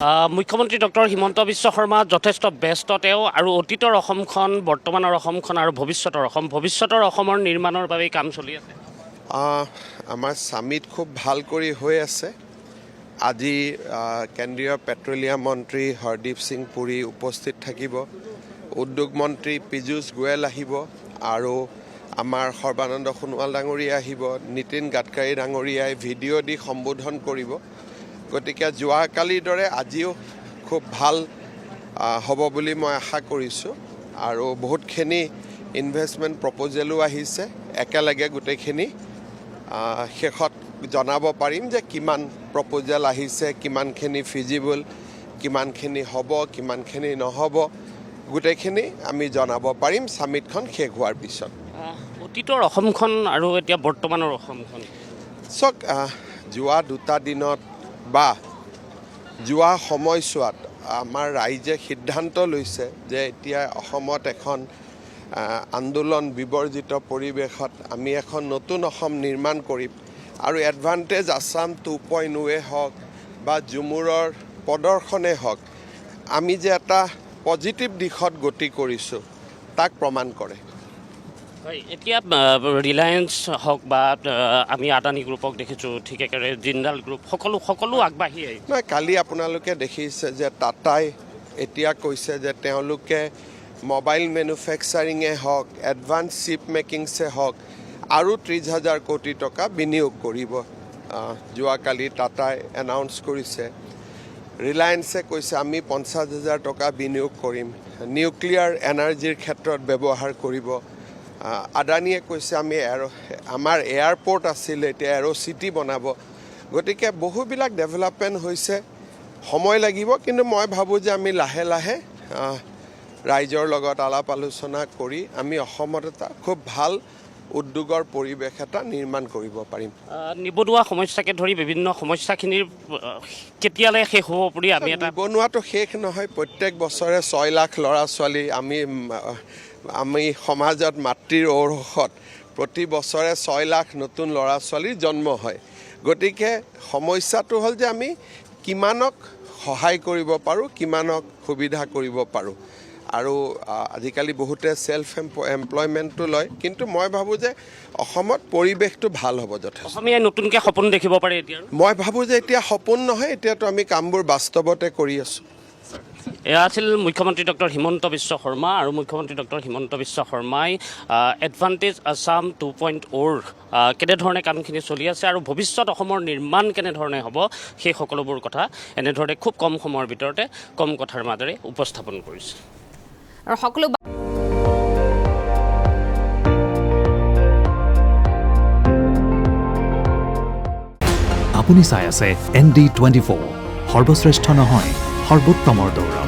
মুখ্যমন্ত্ৰী ডক্টৰ হিমন্ত বিশ্ব শৰ্মা যথেষ্ট ব্যস্ত তেওঁ আৰু অতীতৰ অসমখন বৰ্তমানৰ অসমখন আৰু ভৱিষ্যতৰ অসমৰ নিৰ্মাণৰ বাবে কাম চলি আছে। আমাৰ সামিট খুব ভাল কৰি হৈ আছে। আজি কেন্দ্ৰীয় পেট্ৰলিয়াম মন্ত্ৰী হৰদীপ সিং পুৰী উপস্থিত থাকিব, উদ্যোগ মন্ত্ৰী পীযুষ গোৱেল আহিব আৰু আমাৰ সৰ্বানন্দ সোণোৱাল ডাঙৰীয়া আহিব, নীতিন গাডকাৰী ডাঙৰীয়াই ভিডিঅ' দি সম্বোধন কৰিব। গতিকে যোৱাকালিৰ দৰে আজিও খুব ভাল হ'ব বুলি মই আশা কৰিছোঁ আৰু বহুতখিনি ইনভেষ্টমেণ্ট প্ৰপ'জেলো আহিছে। একেলগে গোটেইখিনি শেষত জনাব পাৰিম যে কিমান প্ৰপ'জেল আহিছে, কিমানখিনি ফিজিবল, কিমানখিনি হ'ব, কিমানখিনি নহ'ব, গোটেইখিনি আমি জনাব পাৰিম ছামিটখন শেষ হোৱাৰ পিছত। অতীতৰ অসমখন আৰু এতিয়া বৰ্তমানৰ অসমখন চাওক, যোৱা দুটা দিনত বা যোৱা সময়ছোৱাত আমাৰ ৰাইজে সিদ্ধান্ত লৈছে যে এতিয়া অসমত এখন আন্দোলন বিবৰ্জিত পৰিৱেশত আমি এখন নতুন অসম নিৰ্মাণ কৰিম আৰু এডভান্টেজ আছাম 2.0 হওক বা ঝুমুৰৰ প্ৰদৰ্শনে হওক, আমি যে এটা পজিটিভ দিশত গতি কৰিছোঁ তাক প্ৰমাণ কৰে। এতিয়া ৰিলায়েন্স হওক বা আমি আদানী গ্ৰুপক দেখিছোঁ, ঠিক একেদৰে জিন্দাল গ্ৰুপ সকলো আগবাঢ়ি আহিছে। নহয়, কালি আপোনালোকে দেখিছে যে টাটাই এতিয়া কৈছে যে তেওঁলোকে মোবাইল মেনুফেকচাৰিঙে হওক, এডভান্স চিপ মেকিংছে হওক আৰু 30,000 কোটি টকা বিনিয়োগ কৰিব। যোৱাকালি টাটাই এনাউন্স কৰিছে। ৰিলায়েন্সে কৈছে আমি 50,000 টকা বিনিয়োগ কৰিম, নিউক্লিয়াৰ এনাৰ্জিৰ ক্ষেত্ৰত ব্যৱহাৰ কৰিব। আদানীয়ে কৈছে আমি আমাৰ এয়াৰপৰ্ট আছিলে এতিয়া এৰ' চিটি বনাব। গতিকে বহুবিলাক ডেভেলপমেণ্ট হৈছে, সময় লাগিব, কিন্তু মই ভাবোঁ যে আমি লাহে লাহে ৰাইজৰ লগত আলাপ আলোচনা কৰি আমি অসমত এটা খুব ভাল উদ্যোগৰ পৰিৱেশ এটা নিৰ্মাণ কৰিব পাৰিম। নিবনুৱা সমস্যাকে ধৰি বিভিন্ন সমস্যাখিনিৰ কেতিয়ালৈ শেষ হ'ব বুলি আমি নিবনুৱাটো শেষ নহয়। প্ৰত্যেক বছৰে 6 লাখ ল'ৰা ছোৱালী আমি সমাজত মাতৃৰ ঔৰসত প্ৰতি বছৰে 6 লাখ নতুন ল'ৰা ছোৱালীৰ জন্ম হয়। গতিকে সমস্যাটো হ'ল যে আমি কিমানক সহায় কৰিব পাৰোঁ, কিমানক সুবিধা কৰিব পাৰোঁ। আৰু আজিকালি বহুতে ছেল্ফ এমপ্লয়মেণ্টটো লয়, কিন্তু মই ভাবোঁ যে অসমত পৰিৱেশটো ভাল হ'ব যথেষ্ট। অসমীয়াই নতুনকৈ সপোন দেখিব পাৰে এতিয়া। মই ভাবোঁ যে এতিয়া সপোন নহয়, এতিয়াতো আমি কামবোৰ বাস্তৱতে কৰি আছোঁ। এয়া আছিল মুখ্যমন্ত্ৰী ডক্টৰ হিমন্ত বিশ্ব শৰ্মা আৰু মুখ্যমন্ত্ৰী ডক্টৰ হিমন্ত বিশ্ব শৰ্মাই এডভান্টেজ আছাম 2.0 কেনেধৰণে কামখিনি চলি আছে আৰু ভৱিষ্যত অসমৰ নিৰ্মাণ কেনেধৰণে হ'ব, সেই সকলোবোৰ কথা এনেধৰণে খুব কম সময়ৰ ভিতৰতে কম কথাৰ মাজেৰে উপস্থাপন কৰিছে। আৰু সকলো আপুনি চাই আছে ND24, সৰ্বশ্ৰেষ্ঠ নহয় সৰ্বোত্তমৰ দৌৰ।